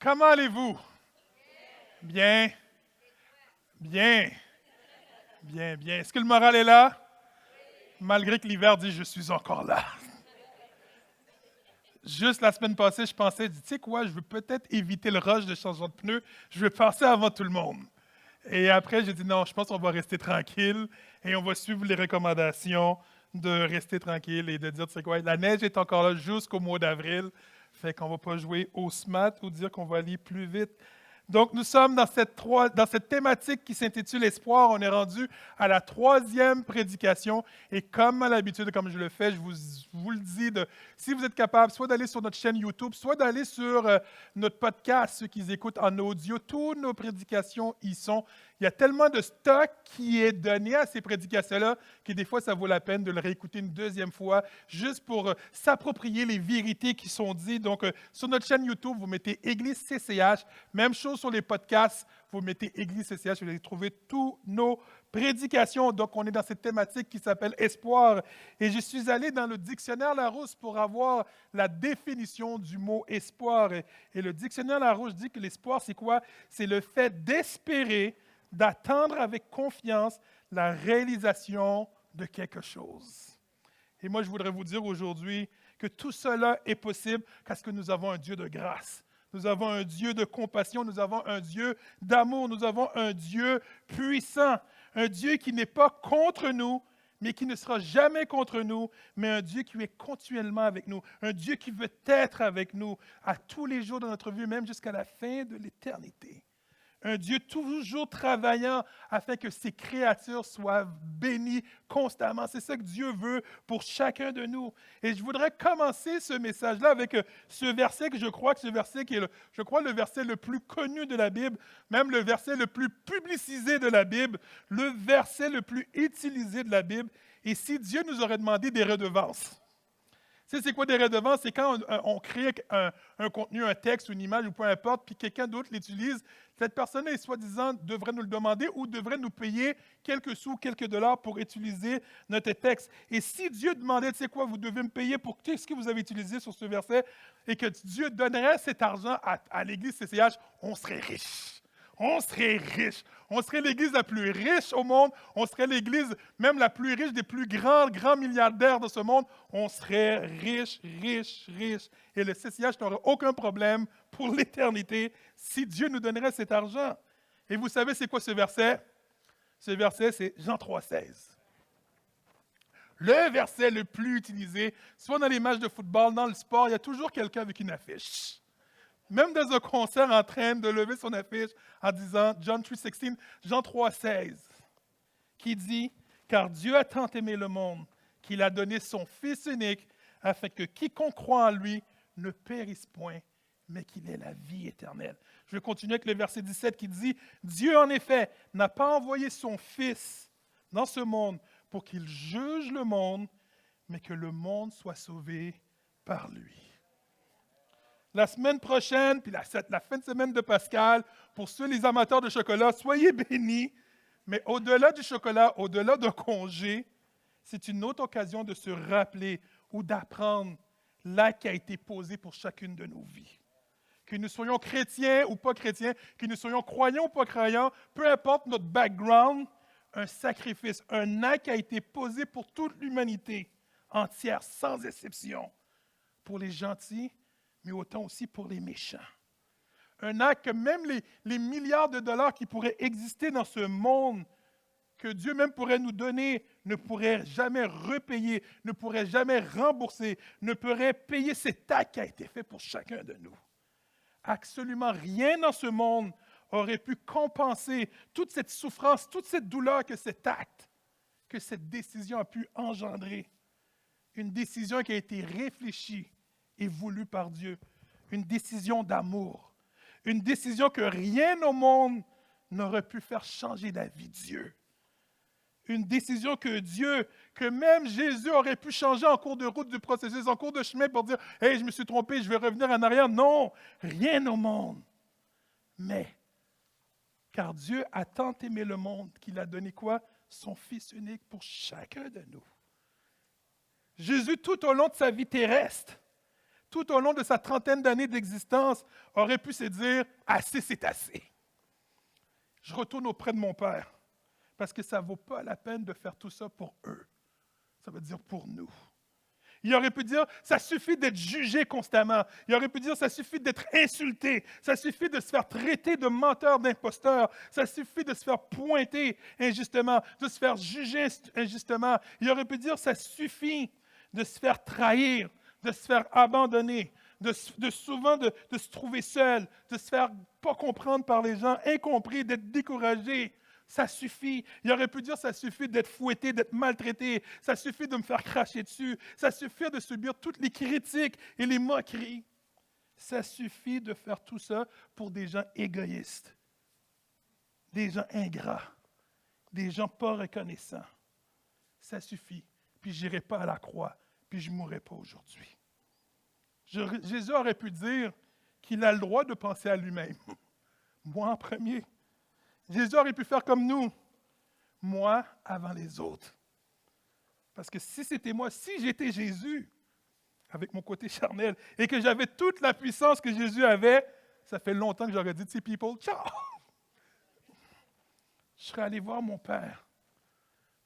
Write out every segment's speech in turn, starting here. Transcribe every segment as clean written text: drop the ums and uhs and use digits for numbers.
Comment allez-vous? Bien. Bien. Bien, bien. Est-ce que le moral est là? Malgré que l'hiver dit je suis encore là. Juste la semaine passée, je pensais, tu sais quoi, je veux peut-être éviter le rush de changement de pneus. Je vais passer avant tout le monde. Et après, j'ai dit non, je pense qu'on va rester tranquille et on va suivre les recommandations de rester tranquille et de dire, tu sais quoi, la neige est encore là jusqu'au mois d'avril. Fait qu'on ne va pas jouer au SMAT ou dire qu'on va aller plus vite. Donc, nous sommes dans cette thématique qui s'intitule Espoir. On est rendu à la 3e prédication. Et comme à l'habitude, comme je le fais, je vous le dis, si vous êtes capable, soit d'aller sur notre chaîne YouTube, soit d'aller sur notre podcast, ceux qui écoutent en audio. Toutes nos prédications y sont. Il y a tellement de stock qui est donné à ces prédications-là que des fois, ça vaut la peine de le réécouter une deuxième fois, juste pour s'approprier les vérités qui sont dites. Donc, sur notre chaîne YouTube, vous mettez Église CCH. Même chose sur les podcasts, vous mettez Église CCH, vous allez trouver tous nos prédications. Donc, on est dans cette thématique qui s'appelle Espoir. Et je suis allé dans le dictionnaire Larousse pour avoir la définition du mot espoir. Et le dictionnaire Larousse dit que l'espoir, c'est quoi? C'est le fait d'espérer, d'attendre avec confiance la réalisation de quelque chose. Et moi, je voudrais vous dire aujourd'hui que tout cela est possible parce que nous avons un Dieu de grâce. Nous avons un Dieu de compassion, nous avons un Dieu d'amour, nous avons un Dieu puissant, un Dieu qui n'est pas contre nous, mais qui ne sera jamais contre nous, mais un Dieu qui est continuellement avec nous, un Dieu qui veut être avec nous à tous les jours de notre vie, même jusqu'à la fin de l'éternité. Un Dieu toujours travaillant afin que ses créatures soient bénies constamment. C'est ça que Dieu veut pour chacun de nous. Et je voudrais commencer ce message-là avec ce verset que je crois que ce verset qui est, le verset le plus connu de la Bible, même le verset le plus publicisé de la Bible, le verset le plus utilisé de la Bible. Et si Dieu nous aurait demandé des redevances, c'est quoi des redevances? C'est quand on crée un contenu, un texte, une image ou peu importe, puis quelqu'un d'autre l'utilise. Cette personne-là, soi-disant, devrait nous le demander ou devrait nous payer quelques sous, quelques dollars pour utiliser notre texte. Et si Dieu demandait, tu sais quoi, vous devez me payer pour ce que vous avez utilisé sur ce verset, et que Dieu donnerait cet argent à l'Église CCH, on serait riche. On serait riche. On serait l'Église la plus riche au monde. On serait l'Église même la plus riche des plus grands milliardaires de ce monde. On serait riche, riche, riche. Et le CCH n'aurait aucun problème pour l'éternité si Dieu nous donnerait cet argent. Et vous savez, c'est quoi ce verset? Ce verset, c'est Jean 3,16. Le verset le plus utilisé, soit dans les matchs de football, dans le sport, il y a toujours quelqu'un avec une affiche. Même dans un concert en train de lever son affiche en disant John 3,16, Jean 3,16, qui dit « Car Dieu a tant aimé le monde qu'il a donné son Fils unique afin que quiconque croit en lui ne périsse point, mais qu'il ait la vie éternelle. » Je vais continuer avec le verset 17 qui dit « Dieu, en effet, n'a pas envoyé son Fils dans ce monde pour qu'il juge le monde, mais que le monde soit sauvé par lui. » La semaine prochaine, puis la fin de semaine de Pascal, pour ceux les amateurs de chocolat, soyez bénis. Mais au-delà du chocolat, au-delà d'un congé, c'est une autre occasion de se rappeler ou d'apprendre l'acte qui a été posé pour chacune de nos vies. Que nous soyons chrétiens ou pas chrétiens, que nous soyons croyants ou pas croyants, peu importe notre background, un sacrifice, un acte qui a été posé pour toute l'humanité entière, sans exception, pour les gentils, mais autant aussi pour les méchants. Un acte que même les milliards de dollars qui pourraient exister dans ce monde, que Dieu même pourrait nous donner, ne pourrait jamais repayer, ne pourrait jamais rembourser, ne pourrait payer cet acte qui a été fait pour chacun de nous. Absolument rien dans ce monde aurait pu compenser toute cette souffrance, toute cette douleur que cet acte, que cette décision a pu engendrer. Une décision qui a été réfléchie et voulu par Dieu. Une décision d'amour. Une décision que rien au monde n'aurait pu faire changer la vie de Dieu. Une décision que même Jésus aurait pu changer en cours de route du processus, en cours de chemin pour dire « Hey, je me suis trompé, je vais revenir en arrière. » Non, rien au monde. Mais, car Dieu a tant aimé le monde qu'il a donné quoi? Son Fils unique pour chacun de nous. Jésus, tout au long de sa vie terrestre, tout au long de sa 30aine d'années d'existence, aurait pu se dire « assez, c'est assez ». Je retourne auprès de mon Père, parce que ça ne vaut pas la peine de faire tout ça pour eux. Ça veut dire pour nous. Il aurait pu dire, ça suffit d'être jugé constamment. Il aurait pu dire, ça suffit d'être insulté. Ça suffit de se faire traiter de menteur, d'imposteur. Ça suffit de se faire pointer injustement, de se faire juger injustement. Il aurait pu dire, ça suffit de se faire trahir, de se faire abandonner, de se trouver seul, de se faire pas comprendre par les gens, incompris, d'être découragé. Ça suffit. Il aurait pu dire, ça suffit d'être fouetté, d'être maltraité. Ça suffit de me faire cracher dessus. Ça suffit de subir toutes les critiques et les moqueries. Ça suffit de faire tout ça pour des gens égoïstes, des gens ingrats, des gens pas reconnaissants. Ça suffit. Puis je n'irai pas à la croix, puis je ne mourrai pas aujourd'hui. Jésus aurait pu dire qu'il a le droit de penser à lui-même. Moi en premier. Jésus aurait pu faire comme nous. Moi avant les autres. Parce que si c'était moi, si j'étais Jésus, avec mon côté charnel, et que j'avais toute la puissance que Jésus avait, ça fait longtemps que j'aurais dit, ces people, ciao! Je serais allé voir mon Père.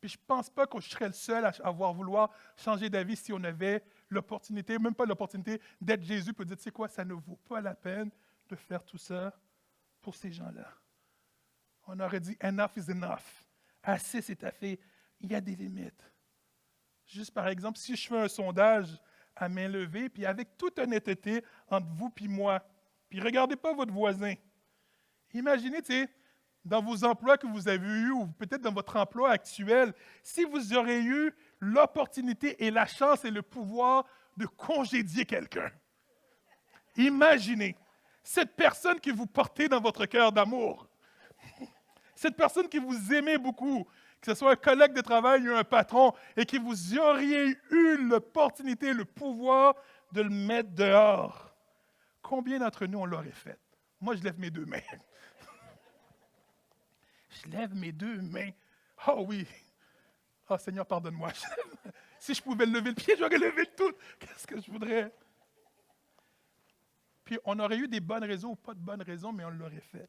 Puis je ne pense pas que je serais le seul à avoir vouloir changer d'avis si on avait l'opportunité, même pas l'opportunité, d'être Jésus pour dire, tu sais quoi, ça ne vaut pas la peine de faire tout ça pour ces gens-là. On aurait dit, enough is enough. Assez, c'est assez. Il y a des limites. Juste par exemple, si je fais un sondage à main levée, puis avec toute honnêteté entre vous et moi, puis regardez pas votre voisin. Imaginez, tu sais, dans vos emplois que vous avez eus, ou peut-être dans votre emploi actuel, si vous aurez eu l'opportunité et la chance et le pouvoir de congédier quelqu'un. Imaginez cette personne que vous portez dans votre cœur d'amour. Cette personne que vous aimez beaucoup, que ce soit un collègue de travail ou un patron, et que vous auriez eu l'opportunité, le pouvoir de le mettre dehors. Combien d'entre nous on l'aurait fait? Moi, je lève mes deux mains. Je lève mes deux mains. Oh oui. Oh Seigneur, pardonne-moi. Si je pouvais lever le pied, j'aurais levé tout. Qu'est-ce que je voudrais? Puis on aurait eu des bonnes raisons ou pas de bonnes raisons, mais on l'aurait fait.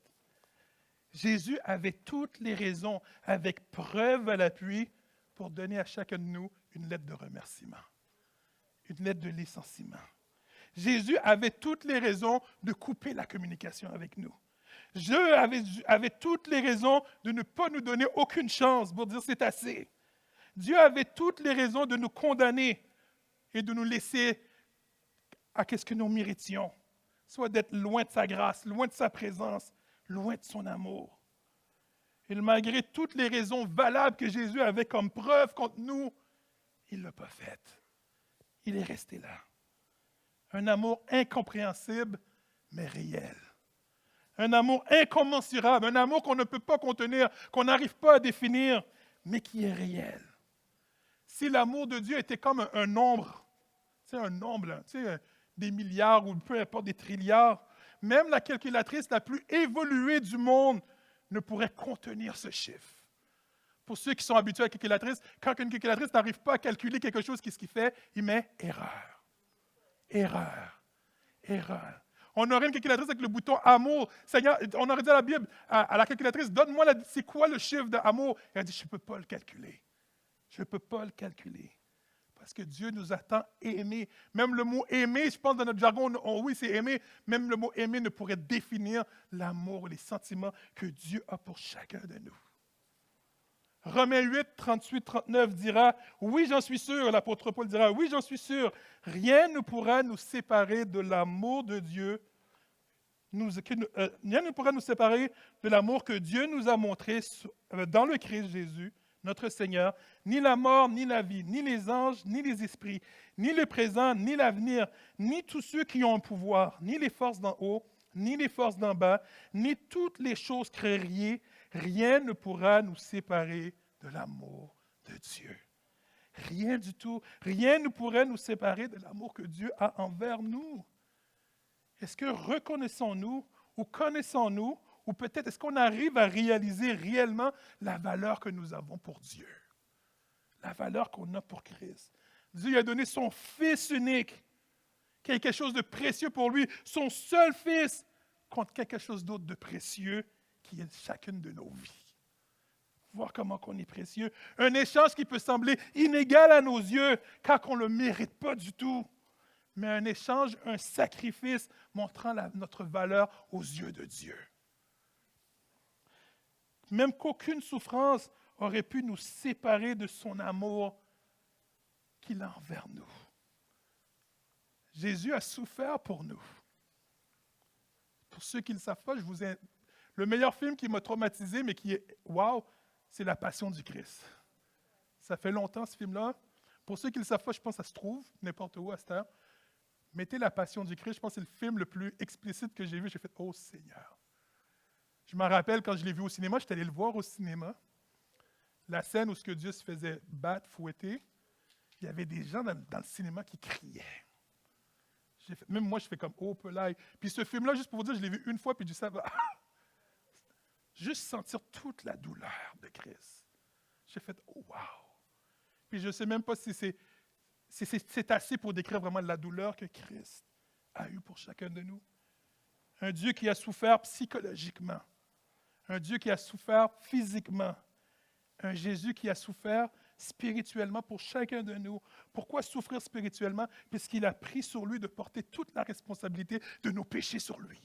Jésus avait toutes les raisons, avec preuve à l'appui, pour donner à chacun de nous une lettre de remerciement, une lettre de licenciement. Jésus avait toutes les raisons de couper la communication avec nous. Dieu avait toutes les raisons de ne pas nous donner aucune chance pour dire c'est assez. Dieu avait toutes les raisons de nous condamner et de nous laisser à ce que nous méritions, soit d'être loin de sa grâce, loin de sa présence, loin de son amour. Et malgré toutes les raisons valables que Jésus avait comme preuve contre nous, il ne l'a pas fait. Il est resté là. Un amour incompréhensible, mais réel. Un amour incommensurable, un amour qu'on ne peut pas contenir, qu'on n'arrive pas à définir, mais qui est réel. Si l'amour de Dieu était comme un nombre, un nombre, des milliards ou peu importe, des trilliards, même la calculatrice la plus évoluée du monde ne pourrait contenir ce chiffre. Pour ceux qui sont habitués à la calculatrice, quand une calculatrice n'arrive pas à calculer quelque chose, qu'est-ce qu'il fait? Il met erreur. Erreur. Erreur. On aurait une calculatrice avec le bouton amour. Seigneur, on aurait dit à la Bible, à la calculatrice, donne-moi, c'est quoi le chiffre d'amour? Elle a dit, je ne peux pas le calculer. Je ne peux pas le calculer. Parce que Dieu nous a tant aimés. Même le mot aimer, je pense dans notre jargon, oui, c'est aimer. Même le mot aimer ne pourrait définir l'amour, les sentiments que Dieu a pour chacun de nous. Romains 8, 38, 39 dira, oui, j'en suis sûr, l'apôtre Paul dira, oui, j'en suis sûr, rien ne pourra nous séparer de l'amour de Dieu, rien ne pourra nous séparer de l'amour que Dieu nous a montré dans le Christ Jésus, notre Seigneur, ni la mort, ni la vie, ni les anges, ni les esprits, ni le présent, ni l'avenir, ni tous ceux qui ont un pouvoir, ni les forces d'en haut, ni les forces d'en bas, ni toutes les choses créées, rien ne pourra nous séparer de l'amour de Dieu. Rien du tout. Rien ne pourrait nous séparer de l'amour que Dieu a envers nous. Est-ce que reconnaissons-nous ou connaissons-nous ou peut-être est-ce qu'on arrive à réaliser réellement la valeur que nous avons pour Dieu? La valeur qu'on a pour Christ. Dieu a donné son Fils unique quelque chose de précieux pour lui, son seul fils, contre quelque chose d'autre de précieux qui est chacune de nos vies. Voir comment on est précieux. Un échange qui peut sembler inégal à nos yeux, car on ne le mérite pas du tout. Mais un échange, un sacrifice montrant notre valeur aux yeux de Dieu. Même qu'aucune souffrance aurait pu nous séparer de son amour qu'il a envers nous. Jésus a souffert pour nous. Pour ceux qui ne le savent pas, le meilleur film qui m'a traumatisé, mais qui est wow, c'est La Passion du Christ. Ça fait longtemps, ce film-là. Pour ceux qui ne le savent pas, je pense que ça se trouve n'importe où à cette heure. Mettez La Passion du Christ, je pense que c'est le film le plus explicite que j'ai vu. J'ai fait « Oh Seigneur ». Je me rappelle quand je l'ai vu au cinéma, j'étais allé le voir au cinéma. La scène où ce que Dieu se faisait battre, fouetter, il y avait des gens dans le cinéma qui criaient. Même moi, je fais comme « Oh, pelaille ». Puis ce film-là, juste pour vous dire, je l'ai vu une fois, puis du ça va. Juste sentir toute la douleur de Christ. J'ai fait « Oh, wow ». Puis je ne sais même pas si c'est assez pour décrire vraiment la douleur que Christ a eue pour chacun de nous. Un Dieu qui a souffert psychologiquement. Un Dieu qui a souffert physiquement. Un Jésus qui a souffert spirituellement pour chacun de nous. Pourquoi souffrir spirituellement? Puisqu'il a pris sur lui de porter toute la responsabilité de nos péchés sur lui.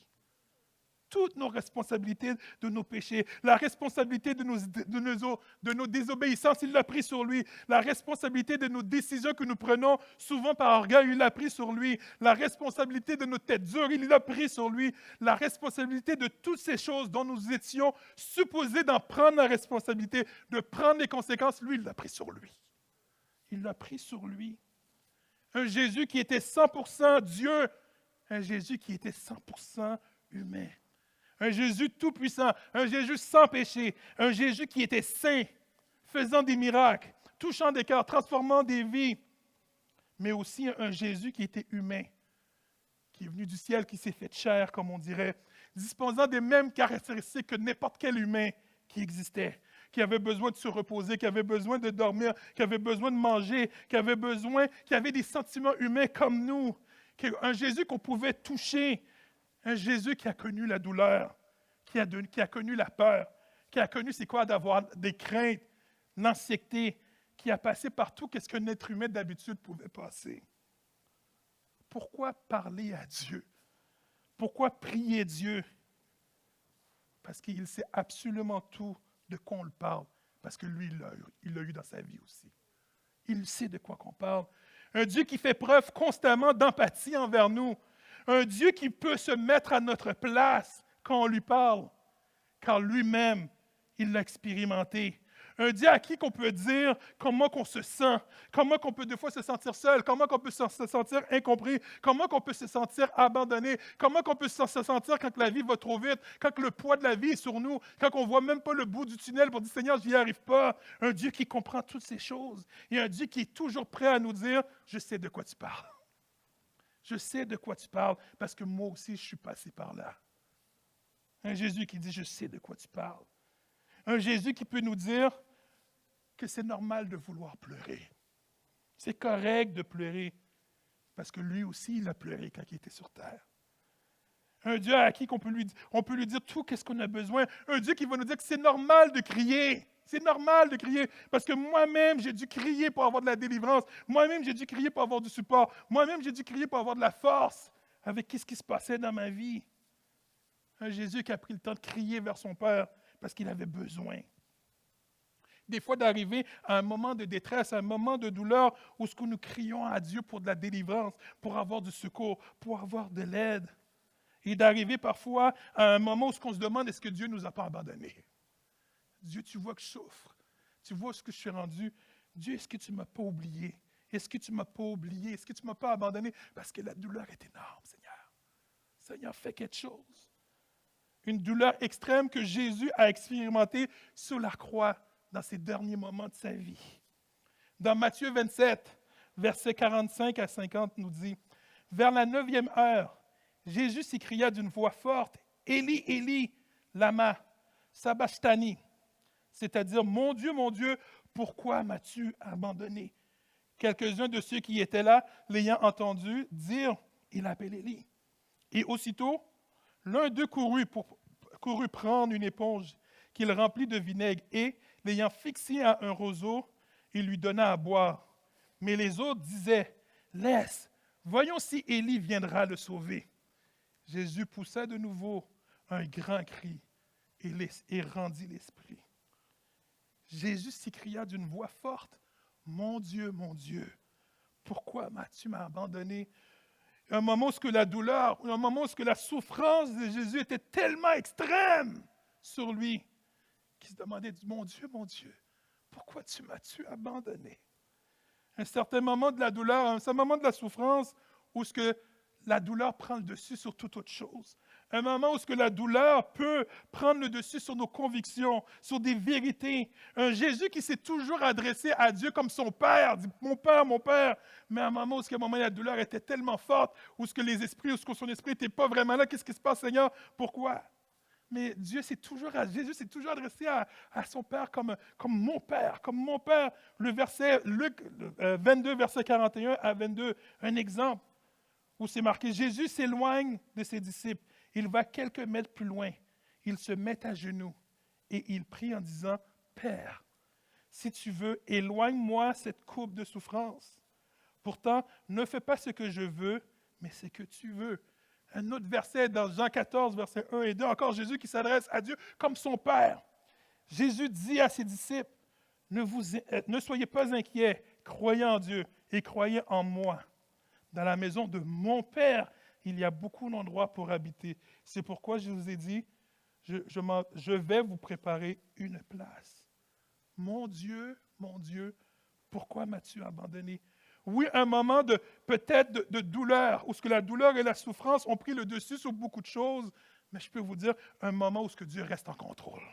Toutes nos responsabilités de nos péchés, la responsabilité de nos désobéissances, il l'a pris sur lui. La responsabilité de nos décisions que nous prenons souvent par orgueil, il l'a pris sur lui. La responsabilité de nos têtes dures, il l'a pris sur lui. La responsabilité de toutes ces choses dont nous étions supposés d'en prendre la responsabilité, de prendre les conséquences, lui, il l'a pris sur lui. Il l'a pris sur lui. Un Jésus qui était 100% Dieu, un Jésus qui était 100% humain. Un Jésus tout-puissant, un Jésus sans péché, un Jésus qui était saint, faisant des miracles, touchant des cœurs, transformant des vies, mais aussi un Jésus qui était humain, qui est venu du ciel, qui s'est fait chair, comme on dirait, disposant des mêmes caractéristiques que n'importe quel humain qui existait, qui avait besoin de se reposer, qui avait besoin de dormir, qui avait besoin de manger, qui avait des sentiments humains comme nous, un Jésus qu'on pouvait toucher, un Jésus qui a connu la douleur, qui a connu la peur, qui a connu c'est quoi d'avoir des craintes, l'anxiété, qui a passé par tout ce qu'un être humain d'habitude pouvait passer. Pourquoi parler à Dieu? Pourquoi prier Dieu? Parce qu'il sait absolument tout de quoi on le parle, parce que lui, il l'a eu dans sa vie aussi. Il sait de quoi qu'on parle. Un Dieu qui fait preuve constamment d'empathie envers nous. Un Dieu qui peut se mettre à notre place quand on lui parle, car lui-même, il l'a expérimenté. Un Dieu à qui qu'on peut dire comment qu'on se sent, comment qu'on peut des fois se sentir seul, comment qu'on peut se sentir incompris, comment qu'on peut se sentir abandonné, comment qu'on peut se sentir quand la vie va trop vite, quand le poids de la vie est sur nous, quand on ne voit même pas le bout du tunnel pour dire « Seigneur, je n'y arrive pas ». Un Dieu qui comprend toutes ces choses et un Dieu qui est toujours prêt à nous dire « Je sais de quoi tu parles ». Je sais de quoi tu parles parce que moi aussi, je suis passé par là. Un Jésus qui dit, je sais de quoi tu parles. Un Jésus qui peut nous dire que c'est normal de vouloir pleurer. C'est correct de pleurer parce que lui aussi, il a pleuré quand il était sur terre. Un Dieu à qui on peut lui dire tout ce qu'on a besoin. Un Dieu qui va nous dire que c'est normal de crier. C'est normal de crier, parce que moi-même, j'ai dû crier pour avoir de la délivrance. Moi-même, j'ai dû crier pour avoir du support. Moi-même, j'ai dû crier pour avoir de la force avec ce qui se passait dans ma vie. Un Jésus qui a pris le temps de crier vers son Père parce qu'il avait besoin. Des fois, d'arriver à un moment de détresse, à un moment de douleur où ce que nous crions à Dieu pour de la délivrance, pour avoir du secours, pour avoir de l'aide. Et d'arriver parfois à un moment où on se demande, est-ce que Dieu ne nous a pas abandonnés? Dieu, tu vois que je souffre. Tu vois ce que je suis rendu. Dieu, est-ce que tu ne m'as pas oublié? Est-ce que tu ne m'as pas oublié? Est-ce que tu ne m'as pas abandonné? Parce que la douleur est énorme, Seigneur. Seigneur, fais quelque chose. Une douleur extrême que Jésus a expérimentée sur la croix dans ses derniers moments de sa vie. Dans Matthieu 27, versets 45 à 50, nous dit, « Vers la 9e heure, Jésus s'écria d'une voix forte, « Élie, Élie, lama sabachthani » c'est-à-dire « Mon Dieu, pourquoi m'as-tu abandonné » Quelques-uns de ceux qui étaient là, l'ayant entendu, dirent il appelle Élie. Et aussitôt, l'un d'eux courut prendre une éponge qu'il remplit de vinaigre et, l'ayant fixé à un roseau, il lui donna à boire. Mais les autres disaient, « Laisse, voyons si Élie viendra le sauver. » Jésus poussa de nouveau un grand cri et rendit l'esprit. Jésus s'écria d'une voix forte, « Mon Dieu, pourquoi m'as-tu abandonné? » Un moment où la douleur, un moment où la souffrance de Jésus était tellement extrême sur lui, qu'il se demandait, « Mon Dieu, pourquoi m'as-tu abandonné? » Un certain moment de la douleur, un certain moment de la souffrance où la douleur prend le dessus sur toute autre chose. Un moment où la douleur peut prendre le dessus sur nos convictions, sur des vérités. Un Jésus qui s'est toujours adressé à Dieu comme son Père, dit « Mon Père ». Mais à un moment où la douleur était tellement forte, où son esprit n'était pas vraiment là, qu'est-ce qui se passe, Seigneur? Pourquoi? Mais Jésus s'est toujours adressé à son Père comme mon Père, comme mon Père. Le verset, Luc 22, verset 41 à 22, un exemple où c'est marqué, Jésus s'éloigne de ses disciples. Il va quelques mètres plus loin. Il se met à genoux et il prie en disant, « Père, si tu veux, éloigne-moi cette coupe de souffrance. Pourtant, ne fais pas ce que je veux, mais ce que tu veux. » Un autre verset dans Jean 14, versets 1 et 2, encore Jésus qui s'adresse à Dieu comme son Père. Jésus dit à ses disciples, « Ne soyez pas inquiets, croyez en Dieu et croyez en moi. Dans la maison de mon Père, il y a beaucoup d'endroits pour habiter. C'est pourquoi je vous ai dit, je vais vous préparer une place. Mon Dieu, pourquoi m'as-tu abandonné? » Oui, un moment peut-être de douleur, où la douleur et la souffrance ont pris le dessus sur beaucoup de choses, mais je peux vous dire, un moment où Dieu reste en contrôle.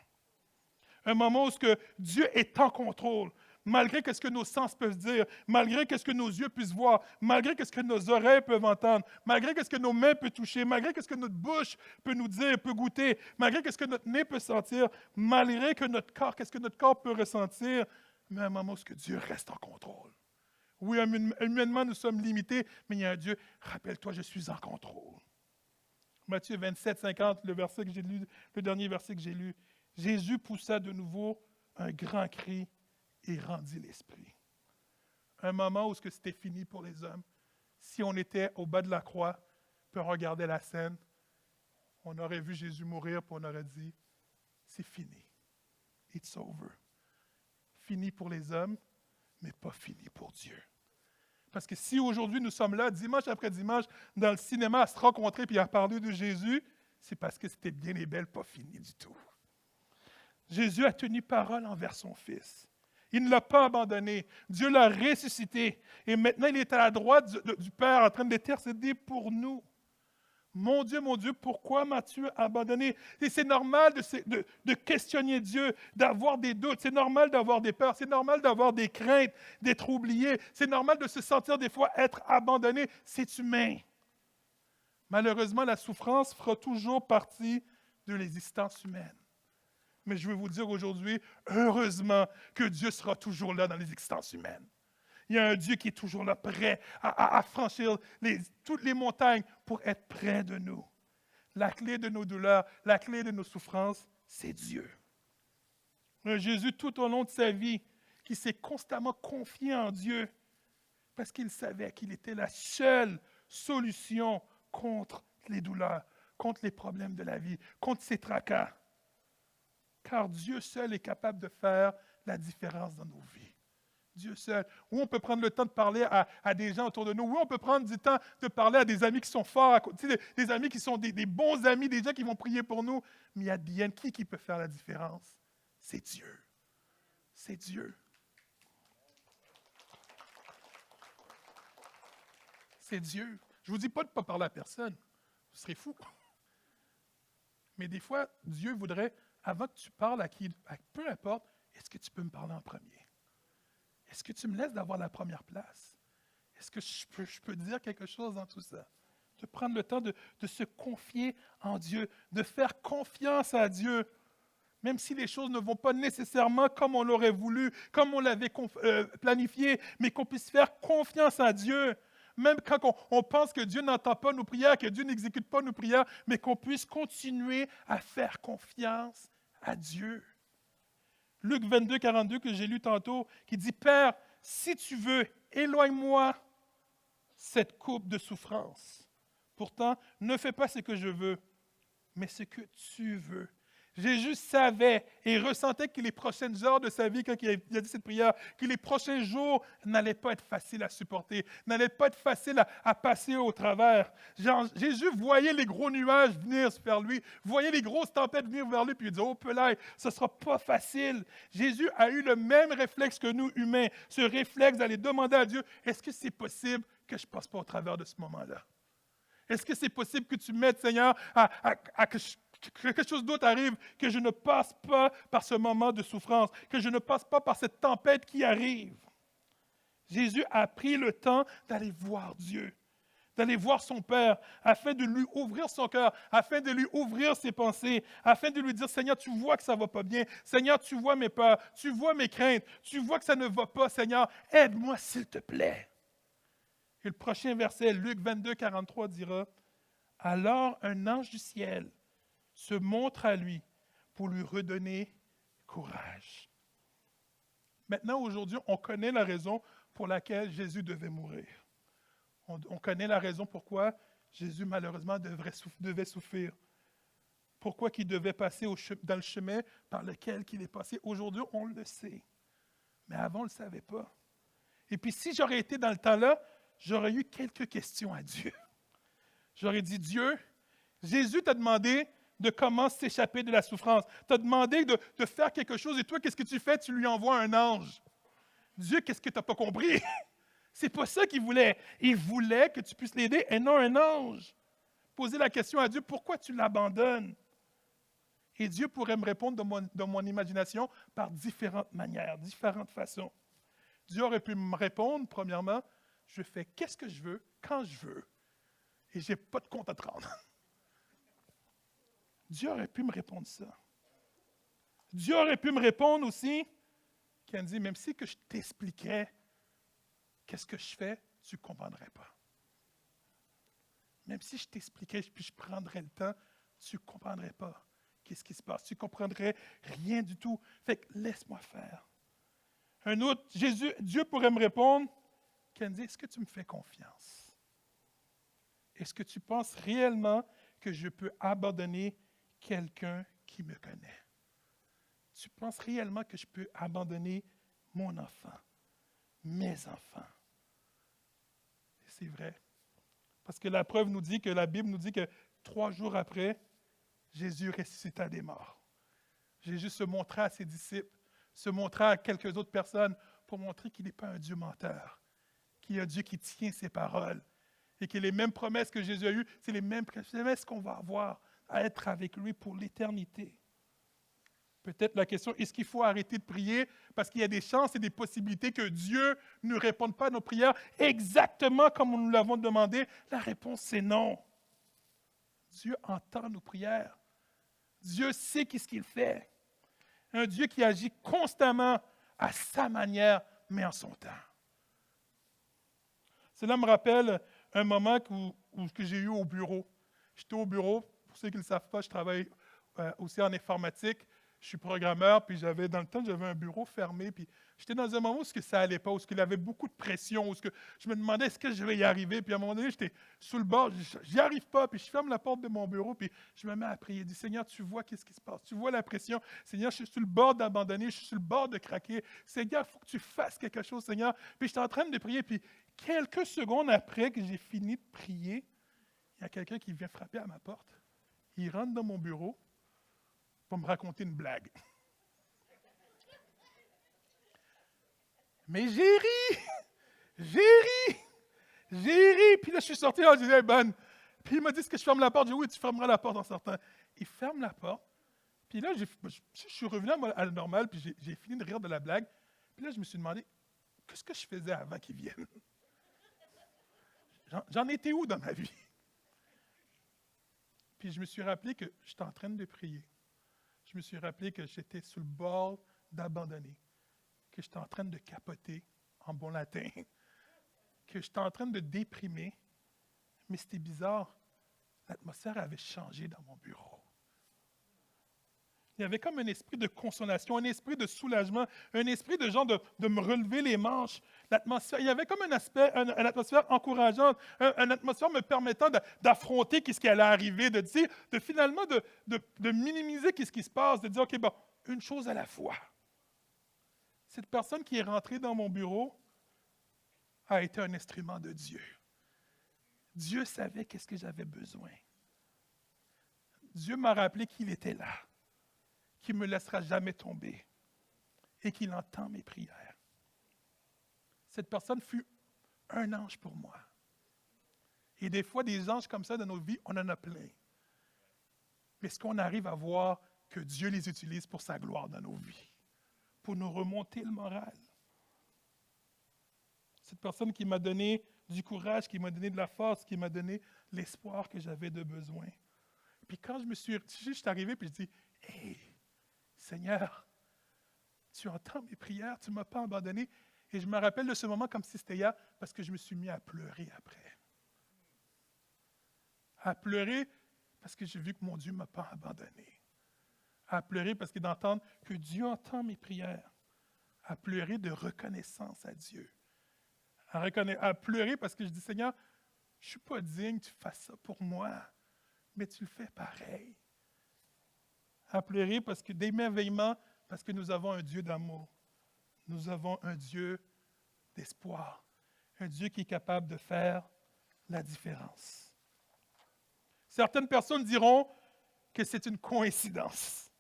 Un moment où Dieu est en contrôle. Malgré ce que nos sens peuvent dire, malgré ce que nos yeux puissent voir, malgré ce que nos oreilles peuvent entendre, malgré ce que nos mains peuvent toucher, malgré ce que notre bouche peut nous dire, peut goûter, malgré ce que notre nez peut sentir, malgré que notre corps, ce que notre corps peut ressentir, mais un moment où Dieu reste en contrôle. Oui, humainement, nous sommes limités, mais il y a un Dieu, rappelle-toi, je suis en contrôle. Matthieu 27, 50, le verset que j'ai lu, le dernier verset que j'ai lu. Jésus poussa de nouveau un grand cri et rendit l'esprit. Un moment où c'était fini pour les hommes. Si on était au bas de la croix, puis on regardait la scène, on aurait vu Jésus mourir, puis on aurait dit, c'est fini. It's over. Fini pour les hommes, mais pas fini pour Dieu. Parce que si aujourd'hui nous sommes là, dimanche après dimanche, dans le cinéma, à se rencontrer et à parler de Jésus, c'est parce que c'était bien et belle, pas fini du tout. Jésus a tenu parole envers son Fils. Il ne l'a pas abandonné. Dieu l'a ressuscité. Et maintenant, il est à la droite du Père en train d'intercéder pour nous. Mon Dieu, pourquoi m'as-tu abandonné? Et c'est normal de questionner Dieu, d'avoir des doutes. C'est normal d'avoir des peurs. C'est normal d'avoir des craintes, d'être oublié. C'est normal de se sentir des fois être abandonné. C'est humain. Malheureusement, la souffrance fera toujours partie de l'existence humaine. Mais je veux vous dire aujourd'hui, heureusement que Dieu sera toujours là dans les existences humaines. Il y a un Dieu qui est toujours là, prêt à franchir toutes les montagnes pour être près de nous. La clé de nos douleurs, la clé de nos souffrances, c'est Dieu. Un Jésus tout au long de sa vie qui s'est constamment confié en Dieu parce qu'il savait qu'il était la seule solution contre les douleurs, contre les problèmes de la vie, contre ces tracas. Car Dieu seul est capable de faire la différence dans nos vies. Dieu seul. Oui, on peut prendre le temps de parler à des gens autour de nous. Oui, on peut prendre du temps de parler à des amis qui sont forts, à côté, des amis qui sont des bons amis, des gens qui vont prier pour nous. Mais il y a bien qui peut faire la différence? C'est Dieu. C'est Dieu. C'est Dieu. Je ne vous dis pas de ne pas parler à personne. Ce serait fou. Mais des fois, Dieu voudrait, avant que tu parles à peu importe, est-ce que tu peux me parler en premier? Est-ce que tu me laisses d'avoir la première place? Est-ce que je peux dire quelque chose dans tout ça? De prendre le temps de se confier en Dieu, de faire confiance à Dieu, même si les choses ne vont pas nécessairement comme on l'aurait voulu, comme on l'avait planifié, mais qu'on puisse faire confiance à Dieu. même quand on pense que Dieu n'entend pas nos prières, que Dieu n'exécute pas nos prières, mais qu'on puisse continuer à faire confiance à Dieu. Luc 22, 42 que j'ai lu tantôt, qui dit, Père, si tu veux, éloigne-moi cette coupe de souffrance. Pourtant, ne fais pas ce que je veux, mais ce que tu veux. Jésus savait et ressentait que les prochaines heures de sa vie, quand il a dit cette prière, que les prochains jours n'allaient pas être faciles à supporter, n'allaient pas être faciles à passer au travers. Jésus voyait les gros nuages venir vers lui, voyait les grosses tempêtes venir vers lui, puis il dit, oh Pelaï, ce ne sera pas facile. Jésus a eu le même réflexe que nous, humains, ce réflexe d'aller demander à Dieu, est-ce que c'est possible que je ne passe pas au travers de ce moment-là? Est-ce que c'est possible que tu m'aides, Seigneur, à que quelque chose d'autre arrive, que je ne passe pas par ce moment de souffrance, que je ne passe pas par cette tempête qui arrive? Jésus a pris le temps d'aller voir Dieu, d'aller voir son Père, afin de lui ouvrir son cœur, afin de lui ouvrir ses pensées, afin de lui dire, Seigneur, tu vois que ça ne va pas bien, Seigneur, tu vois mes peurs, tu vois mes craintes, tu vois que ça ne va pas, Seigneur, aide-moi s'il te plaît. Et le prochain verset, Luc 22, 43, dira, « Alors un ange du ciel se montre à lui pour lui redonner courage. » Maintenant, aujourd'hui, on connaît la raison pour laquelle Jésus devait mourir. On connaît la raison pourquoi Jésus, malheureusement, devait souffrir. Pourquoi il devait passer dans le chemin par lequel il est passé. Aujourd'hui, on le sait. Mais avant, on ne le savait pas. Et puis, si j'aurais été dans le temps-là, j'aurais eu quelques questions à Dieu. J'aurais dit, Dieu, Jésus t'a demandé de comment s'échapper de la souffrance. T'a demandé de faire quelque chose et toi, qu'est-ce que tu fais? Tu lui envoies un ange. Dieu, qu'est-ce que tu n'as pas compris? C'est pas ça qu'il voulait. Il voulait que tu puisses l'aider et non un ange. Poser la question à Dieu, pourquoi tu l'abandonnes? Et Dieu pourrait me répondre dans mon imagination par différentes manières, différentes façons. Dieu aurait pu me répondre, premièrement, je fais qu'est-ce que je veux, quand je veux, et je n'ai pas de compte à te rendre. Dieu aurait pu me répondre ça. Dieu aurait pu me répondre aussi, Candy, même si que je t'expliquais qu'est-ce que je fais, tu ne comprendrais pas. Même si je t'expliquais, puis je prendrais le temps, tu ne comprendrais pas qu'est-ce qui se passe. Tu ne comprendrais rien du tout. Fait que laisse-moi faire. Un autre, Dieu pourrait me répondre, Candy, est-ce que tu me fais confiance? Est-ce que tu penses réellement que je peux abandonner quelqu'un qui me connaît? Tu penses réellement que je peux abandonner mon enfant, mes enfants? Et c'est vrai. Parce que la preuve nous dit que la Bible nous dit que 3 jours après, Jésus ressuscita des morts. Jésus se montra à ses disciples, se montra à quelques autres personnes pour montrer qu'il n'est pas un Dieu menteur, qu'il y a un Dieu qui tient ses paroles et que les mêmes promesses que Jésus a eues, c'est les mêmes promesses qu'on va avoir à être avec lui pour l'éternité. Peut-être la question, est-ce qu'il faut arrêter de prier parce qu'il y a des chances et des possibilités que Dieu ne réponde pas à nos prières exactement comme nous l'avons demandé? La réponse, c'est non. Dieu entend nos prières. Dieu sait qu'est-ce qu'il fait. Un Dieu qui agit constamment à sa manière, mais en son temps. Cela me rappelle un moment que j'ai eu au bureau. J'étais au bureau, pour ceux qui ne le savent pas, je travaille aussi en informatique. Je suis programmeur, puis dans le temps, j'avais un bureau fermé, puis j'étais dans un moment où ça n'allait pas, où il y avait beaucoup de pression, où je me demandais est-ce que je vais y arriver, puis à un moment donné, j'étais sous le bord, j'y arrive pas, puis je ferme la porte de mon bureau, puis je me mets à prier. Je dis, Seigneur, tu vois qu'est-ce qui se passe, tu vois la pression. Seigneur, je suis sur le bord d'abandonner, je suis sur le bord de craquer. Seigneur, il faut que tu fasses quelque chose, Seigneur. Puis j'étais en train de prier, puis quelques secondes après que j'ai fini de prier, il y a quelqu'un qui vient frapper à ma porte. Il rentre dans mon bureau pour me raconter une blague. Mais j'ai ri. Puis là, je suis sorti, je disais, Ben. Puis il m'a dit, est-ce que je ferme la porte? J'ai dit, oui, tu fermeras la porte en sortant. Il ferme la porte. Puis là, je suis revenu à la normale, puis j'ai fini de rire de la blague. Puis là, je me suis demandé, qu'est-ce que je faisais avant qu'il vienne? J'en étais où dans ma vie? Puis je me suis rappelé que j'étais en train de prier. Je me suis rappelé que j'étais sur le bord d'abandonner, que j'étais en train de capoter en bon latin, que j'étais en train de déprimer, mais c'était bizarre. L'atmosphère avait changé dans mon bureau. Il y avait comme un esprit de consolation, un esprit de soulagement, un esprit de genre de me relever les manches. L'atmosphère, il y avait comme un aspect, une atmosphère encourageante, une atmosphère me permettant d'affronter ce qui allait arriver, de dire, de finalement de minimiser ce qui se passe, de dire, OK, bon, une chose à la fois. Cette personne qui est rentrée dans mon bureau a été un instrument de Dieu. Dieu savait qu'est-ce que j'avais besoin. Dieu m'a rappelé qu'il était là, qu'il ne me laissera jamais tomber et qu'il entend mes prières. Cette personne fut un ange pour moi. Et des fois, des anges comme ça dans nos vies, on en a plein. Mais est-ce qu'on arrive à voir que Dieu les utilise pour sa gloire dans nos vies, pour nous remonter le moral? Cette personne qui m'a donné du courage, qui m'a donné de la force, qui m'a donné l'espoir que j'avais de besoin. Puis quand je suis arrivé, puis je dis, « Hey, Seigneur, tu entends mes prières, tu ne m'as pas abandonné. » Et je me rappelle de ce moment comme si c'était hier, parce que je me suis mis à pleurer après. À pleurer parce que j'ai vu que mon Dieu ne m'a pas abandonné. À pleurer parce que d'entendre que Dieu entend mes prières. À pleurer de reconnaissance à Dieu. À pleurer parce que je dis, Seigneur, je ne suis pas digne que tu fasses ça pour moi, mais tu le fais pareil. À pleurer parce que d'émerveillement, parce que nous avons un Dieu d'amour. Nous avons un Dieu d'espoir. Un Dieu qui est capable de faire la différence. Certaines personnes diront que c'est une coïncidence.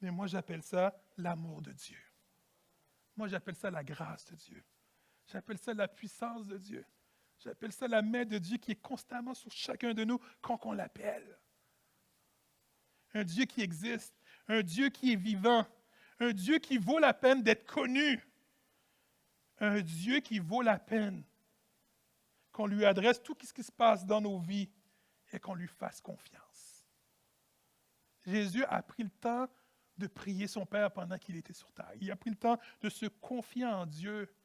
Mais moi, j'appelle ça l'amour de Dieu. Moi, j'appelle ça la grâce de Dieu. J'appelle ça la puissance de Dieu. J'appelle ça la main de Dieu qui est constamment sur chacun de nous quand on l'appelle. Un Dieu qui existe, un Dieu qui est vivant, un Dieu qui vaut la peine d'être connu, un Dieu qui vaut la peine qu'on lui adresse tout ce qui se passe dans nos vies et qu'on lui fasse confiance. Jésus a pris le temps de prier son Père pendant qu'il était sur terre. Il a pris le temps de se confier en Dieu.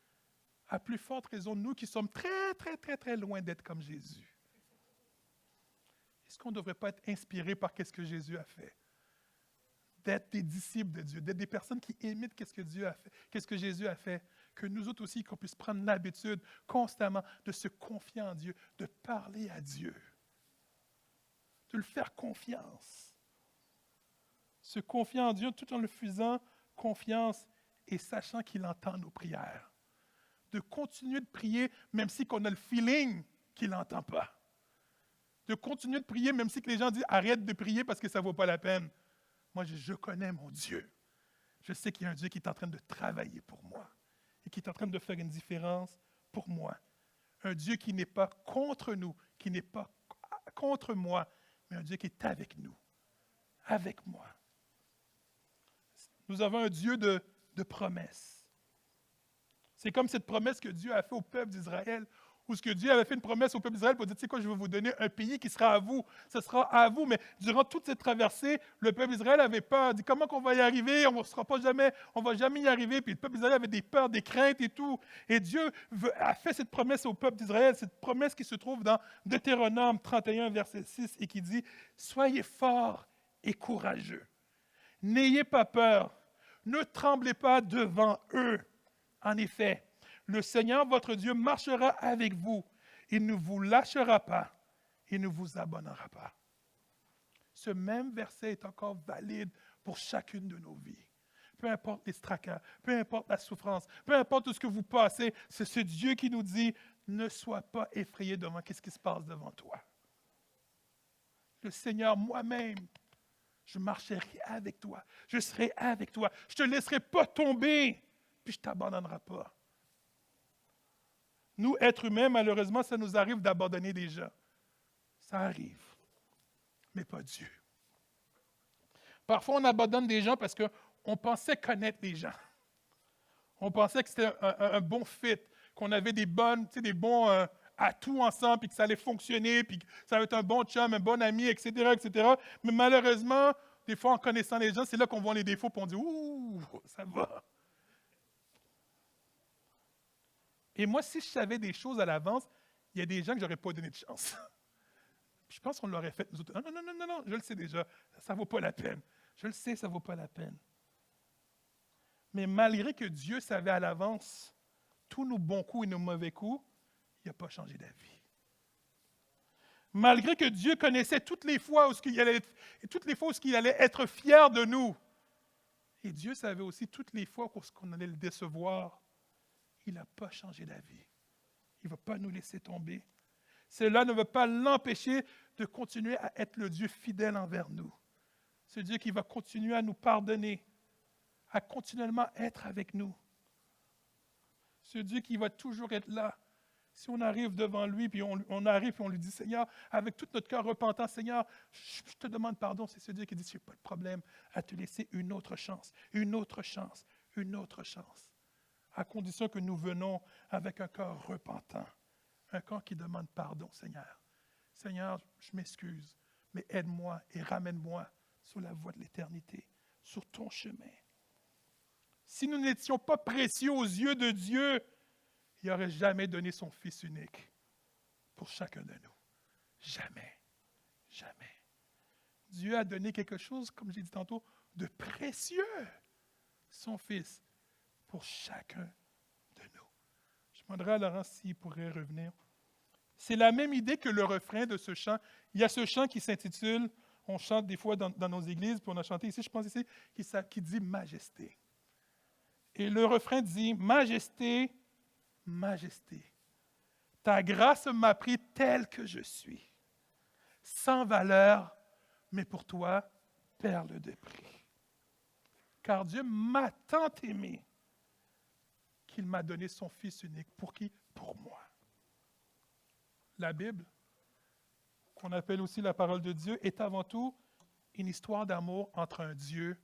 À plus forte raison, nous qui sommes très, très, très, très loin d'être comme Jésus. Est-ce qu'on ne devrait pas être inspiré par ce que Jésus a fait? D'être des disciples de Dieu, d'être des personnes qui imitent ce que Dieu a fait, ce que Jésus a fait, que nous autres aussi, qu'on puisse prendre l'habitude constamment de se confier en Dieu, de parler à Dieu, de lui faire confiance. Se confier en Dieu tout en le faisant confiance et sachant qu'il entend nos prières. De continuer de prier, même si on a le feeling qu'il n'entend pas. De continuer de prier, même si les gens disent « arrête de prier parce que ça ne vaut pas la peine ». Moi, je connais mon Dieu. Je sais qu'il y a un Dieu qui est en train de travailler pour moi et qui est en train de faire une différence pour moi. Un Dieu qui n'est pas contre nous, qui n'est pas contre moi, mais un Dieu qui est avec nous, avec moi. Nous avons un Dieu de promesses. C'est comme cette promesse que Dieu a faite au peuple d'Israël, où ce que Dieu avait fait une promesse au peuple d'Israël pour dire, tu sais quoi, je vais vous donner un pays qui sera à vous. Ce sera à vous, mais durant toute cette traversée, le peuple d'Israël avait peur. Il dit, comment qu'on va y arriver? On ne va jamais y arriver. Puis le peuple d'Israël avait des peurs, des craintes et tout. Et Dieu a fait cette promesse au peuple d'Israël, cette promesse qui se trouve dans Deutéronome 31, verset 6, et qui dit, soyez forts et courageux. N'ayez pas peur. Ne tremblez pas devant eux. En effet, le Seigneur, votre Dieu, marchera avec vous. Il ne vous lâchera pas. Il ne vous abandonnera pas. Ce même verset est encore valide pour chacune de nos vies. Peu importe les tracas, peu importe la souffrance, peu importe tout ce que vous passez, c'est ce Dieu qui nous dit, ne sois pas effrayé devant ce qui se passe devant toi. Le Seigneur, moi-même, je marcherai avec toi. Je serai avec toi. Je ne te laisserai pas tomber. Puis je ne t'abandonnerai pas. Nous, êtres humains, malheureusement, ça nous arrive d'abandonner des gens. Ça arrive, mais pas Dieu. Parfois, on abandonne des gens parce qu'on pensait connaître les gens. On pensait que c'était un bon fit, qu'on avait des bons atouts ensemble, puis que ça allait fonctionner, puis que ça allait être un bon chum, un bon ami, etc., etc. Mais malheureusement, des fois, en connaissant les gens, c'est là qu'on voit les défauts, puis on dit « Ouh, ça va ». Et moi, si je savais des choses à l'avance, il y a des gens que je n'aurais pas donné de chance. Je pense qu'on l'aurait fait, nous autres. Non, non, non, non, non, je le sais déjà. Ça ne vaut pas la peine. Je le sais, ça ne vaut pas la peine. Mais malgré que Dieu savait à l'avance tous nos bons coups et nos mauvais coups, il n'a pas changé d'avis. Malgré que Dieu connaissait toutes les fois où il allait être fier de nous. Et Dieu savait aussi toutes les fois qu'on allait le décevoir. Il n'a pas changé d'avis. Il ne va pas nous laisser tomber. Cela ne va pas l'empêcher de continuer à être le Dieu fidèle envers nous. Ce Dieu qui va continuer à nous pardonner, à continuellement être avec nous. Ce Dieu qui va toujours être là. Si on arrive devant lui, puis on arrive et on lui dit, Seigneur, avec tout notre cœur repentant, Seigneur, je te demande pardon. C'est ce Dieu qui dit, je n'ai pas de problème à te laisser une autre chance, une autre chance, une autre chance. À condition que nous venons avec un cœur repentant, un cœur qui demande pardon, Seigneur. Seigneur, je m'excuse, mais aide-moi et ramène-moi sur la voie de l'éternité, sur ton chemin. Si nous n'étions pas précieux aux yeux de Dieu, il n'aurait jamais donné son Fils unique pour chacun de nous. Jamais. Jamais. Dieu a donné quelque chose, comme j'ai dit tantôt, de précieux, son Fils, pour chacun de nous. Je demanderai à Laurent s'il pourrait revenir. C'est la même idée que le refrain de ce chant. Il y a ce chant qui s'intitule, on chante des fois dans nos églises, puis on a chanté ici, je pense ici, qui dit « Majesté ». Et le refrain dit « Majesté, Majesté, ta grâce m'a pris tel que je suis, sans valeur, mais pour toi, perle de prix. Car Dieu m'a tant aimé qu'il m'a donné son Fils unique. Pour qui? Pour moi. » La Bible, qu'on appelle aussi la parole de Dieu, est avant tout une histoire d'amour entre un Dieu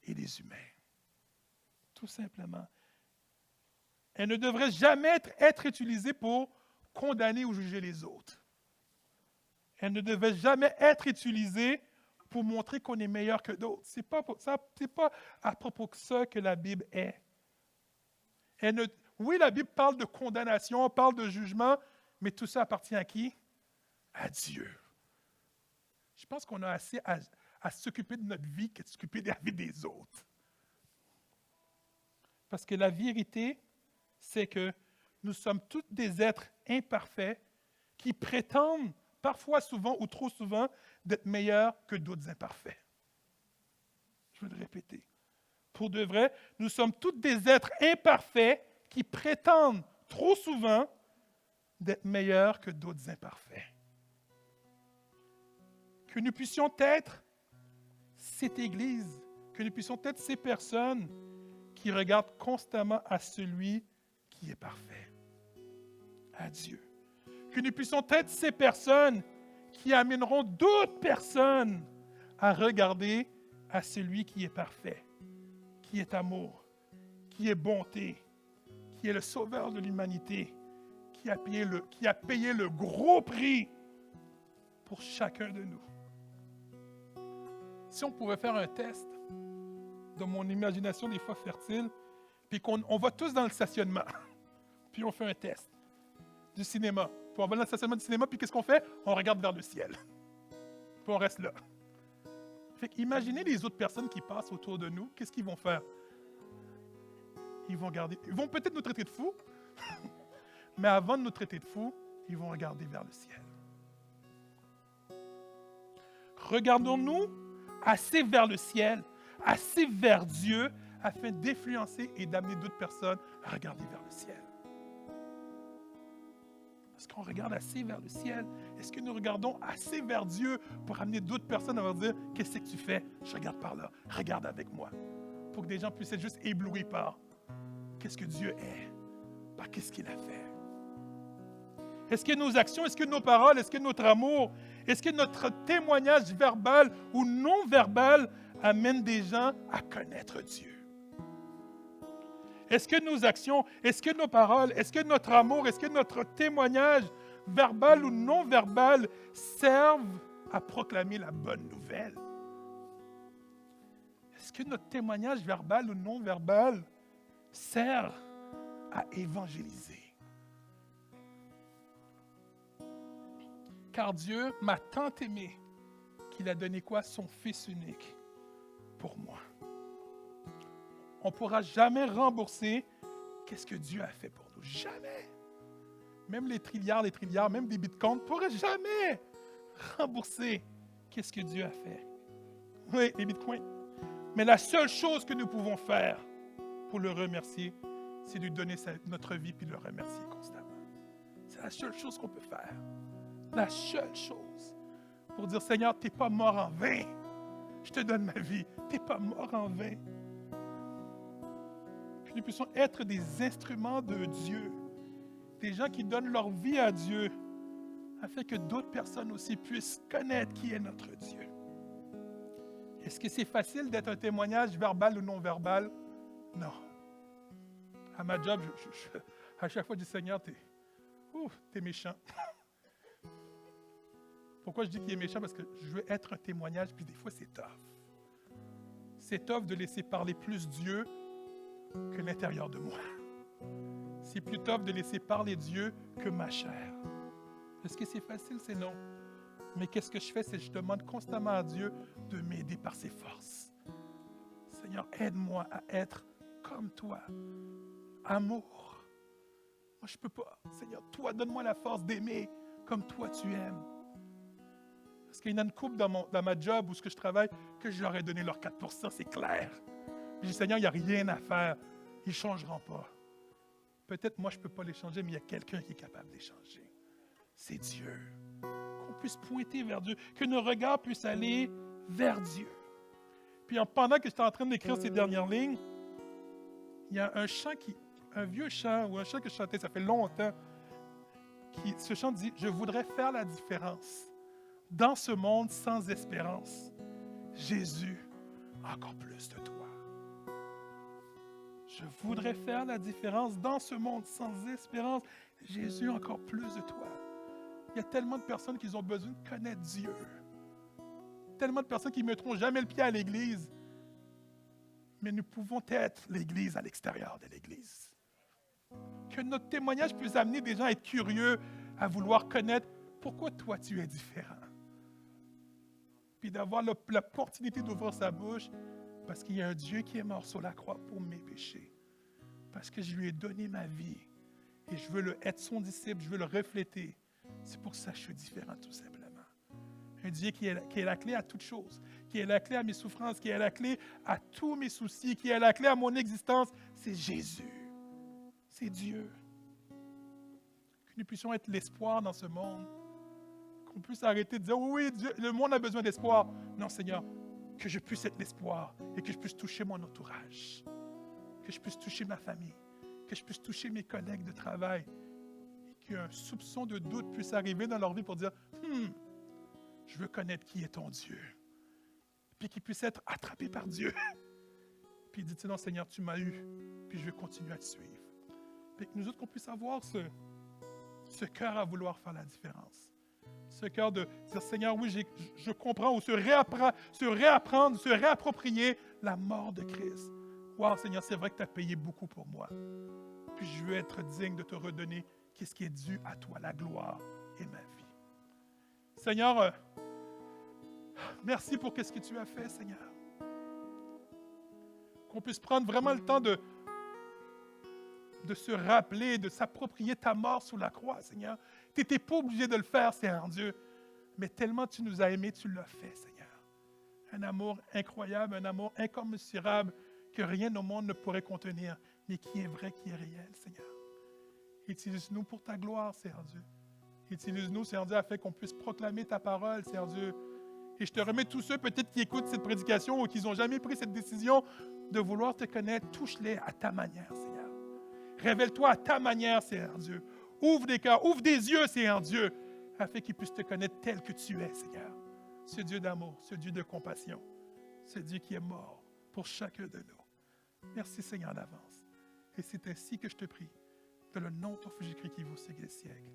et des humains. Tout simplement. Elle ne devrait jamais être utilisée pour condamner ou juger les autres. Elle ne devait jamais être utilisée pour montrer qu'on est meilleur que d'autres. Ce n'est pas à propos de ça que la Bible est. Oui, la Bible parle de condamnation, parle de jugement, mais tout ça appartient à qui? À Dieu. Je pense qu'on a assez à s'occuper de notre vie que de s'occuper de la vie des autres. Parce que la vérité, c'est que nous sommes tous des êtres imparfaits qui prétendent, parfois, souvent ou trop souvent, d'être meilleurs que d'autres imparfaits. Je veux le répéter. Pour de vrai, nous sommes tous des êtres imparfaits qui prétendent trop souvent d'être meilleurs que d'autres imparfaits. Que nous puissions être cette Église, que nous puissions être ces personnes qui regardent constamment à celui qui est parfait, à Dieu. Que nous puissions être ces personnes qui amèneront d'autres personnes à regarder à celui qui est parfait, qui est amour, qui est bonté, qui est le sauveur de l'humanité, qui a payé le gros prix pour chacun de nous. Si on pouvait faire un test, dans mon imagination des fois fertile, puis on va tous dans le stationnement, puis on fait un test du cinéma. Puis on va dans le stationnement du cinéma, puis qu'est-ce qu'on fait? On regarde vers le ciel. Puis on reste là. Fait qu'imaginez les autres personnes qui passent autour de nous, qu'est-ce qu'ils vont faire? Ils vont peut-être nous traiter de fous, mais avant de nous traiter de fous, ils vont regarder vers le ciel. Regardons-nous assez vers le ciel, assez vers Dieu, afin d'influencer et d'amener d'autres personnes à regarder vers le ciel. Est-ce qu'on regarde assez vers le ciel? Est-ce que nous regardons assez vers Dieu pour amener d'autres personnes à leur dire « Qu'est-ce que tu fais? Je regarde par là. Regarde avec moi. » Pour que des gens puissent être juste éblouis par qu'est-ce que Dieu est, par qu'est-ce qu'il a fait. Est-ce que nos actions, est-ce que nos paroles, est-ce que notre amour, est-ce que notre témoignage verbal ou non verbal amène des gens à connaître Dieu? Est-ce que nos actions, est-ce que nos paroles, est-ce que notre amour, est-ce que notre témoignage verbal ou non verbal servent à proclamer la bonne nouvelle? Est-ce que notre témoignage verbal ou non verbal sert à évangéliser, Car Dieu m'a tant aimé qu'il a donné quoi? Son Fils unique pour moi. On ne pourra jamais rembourser qu'est-ce que Dieu a fait pour nous. Jamais. Même les trilliards, même des bitcoins ne pourraient jamais rembourser qu'est-ce que Dieu a fait. Oui, les bitcoins. Mais la seule chose que nous pouvons faire pour le remercier, c'est de lui donner notre vie puis de le remercier constamment. C'est la seule chose qu'on peut faire. La seule chose. Pour dire, Seigneur, tu n'es pas mort en vain. Je te donne ma vie. Tu n'es pas mort en vain. Que nous puissions être des instruments de Dieu. Des gens qui donnent leur vie à Dieu afin que d'autres personnes aussi puissent connaître qui est notre Dieu. Est-ce que c'est facile d'être un témoignage verbal ou non verbal? Non. À ma job, à chaque fois, je dis, Seigneur, t'es méchant. Pourquoi je dis qu'il est méchant? Parce que je veux être un témoignage, puis des fois, c'est tough. C'est tough de laisser parler plus Dieu que l'intérieur de moi. C'est plus tough de laisser parler Dieu que ma chair. Est-ce que c'est facile? C'est non. Mais qu'est-ce que je fais? C'est que je demande constamment à Dieu de m'aider par ses forces. Seigneur, aide-moi à être comme toi. Amour. Moi, je ne peux pas. Seigneur, toi, donne-moi la force d'aimer comme toi tu aimes. Parce qu'il y en a une couple dans ma job où ce que je travaille que je leur ai donné leur 4%, c'est clair. Je dis, Seigneur, il n'y a rien à faire. Ils ne changeront pas. Peut-être moi, je ne peux pas les changer, mais il y a quelqu'un qui est capable de les changer. C'est Dieu. Qu'on puisse pointer vers Dieu, que nos regards puissent aller vers Dieu. Puis pendant que j'étais en train d'écrire ces dernières lignes, il y a un vieux chant, ou un chant que je chantais, ça fait longtemps, ce chant dit « Je voudrais faire la différence dans ce monde sans espérance. Jésus, encore plus de toi. » Je voudrais faire la différence dans ce monde sans espérance. Jésus, encore plus de toi. Il y a tellement de personnes qui ont besoin de connaître Dieu. Tellement de personnes qui ne mettront jamais le pied à l'Église. Mais nous pouvons être l'Église à l'extérieur de l'Église. Que notre témoignage puisse amener des gens à être curieux, à vouloir connaître pourquoi toi tu es différent. Puis d'avoir l'opportunité d'ouvrir sa bouche parce qu'il y a un Dieu qui est mort sur la croix pour mes péchés. Parce que je lui ai donné ma vie. Et je veux être son disciple, je veux le refléter. C'est pour ça que je suis différent, tout simplement. Un Dieu qui est la clé à toutes choses, qui est la clé à mes souffrances, qui est la clé à tous mes soucis, qui est la clé à mon existence, c'est Jésus. C'est Dieu. Que nous puissions être l'espoir dans ce monde. Qu'on puisse arrêter de dire, oui, Dieu, le monde a besoin d'espoir. Non, Seigneur, que je puisse être l'espoir et que je puisse toucher mon entourage. Que je puisse toucher ma famille. Que je puisse toucher mes collègues de travail. Et qu'un soupçon de doute puisse arriver dans leur vie pour dire, je veux connaître qui est ton Dieu. Puis qu'ils puissent être attrapés par Dieu. Puis il dit, non, Seigneur, tu m'as eu. Puis je veux continuer à te suivre. Puis que nous autres, qu'on puisse avoir ce cœur à vouloir faire la différence. Ce cœur de dire, Seigneur, oui, je comprends, ou se réapproprier la mort de Christ. Wow, Seigneur, c'est vrai que tu as payé beaucoup pour moi. Puis je veux être digne de te redonner qu'est-ce qui est dû à toi, la gloire et ma vie. Seigneur, merci pour ce que tu as fait, Seigneur. Qu'on puisse prendre vraiment le temps de se rappeler, de s'approprier ta mort sous la croix, Seigneur. Tu n'étais pas obligé de le faire, Seigneur Dieu, mais tellement tu nous as aimés, tu l'as fait, Seigneur. Un amour incroyable, un amour incommensurable que rien au monde ne pourrait contenir, mais qui est vrai, qui est réel, Seigneur. Utilise-nous pour ta gloire, Seigneur Dieu. Utilise-nous, Seigneur Dieu, afin qu'on puisse proclamer ta parole, Seigneur Dieu. Et je te remets tous ceux peut-être qui écoutent cette prédication ou qui n'ont jamais pris cette décision de vouloir te connaître. Touche-les à ta manière, Seigneur. Révèle-toi à ta manière, Seigneur Dieu. Ouvre des cœurs, ouvre des yeux, Seigneur Dieu, afin qu'ils puissent te connaître tel que tu es, Seigneur. Ce Dieu d'amour, ce Dieu de compassion, ce Dieu qui est mort pour chacun de nous. Merci, Seigneur, d'avance. Et c'est ainsi que je te prie, dans le nom de ton Fils Jésus-Christ qui vaut siècle des siècles.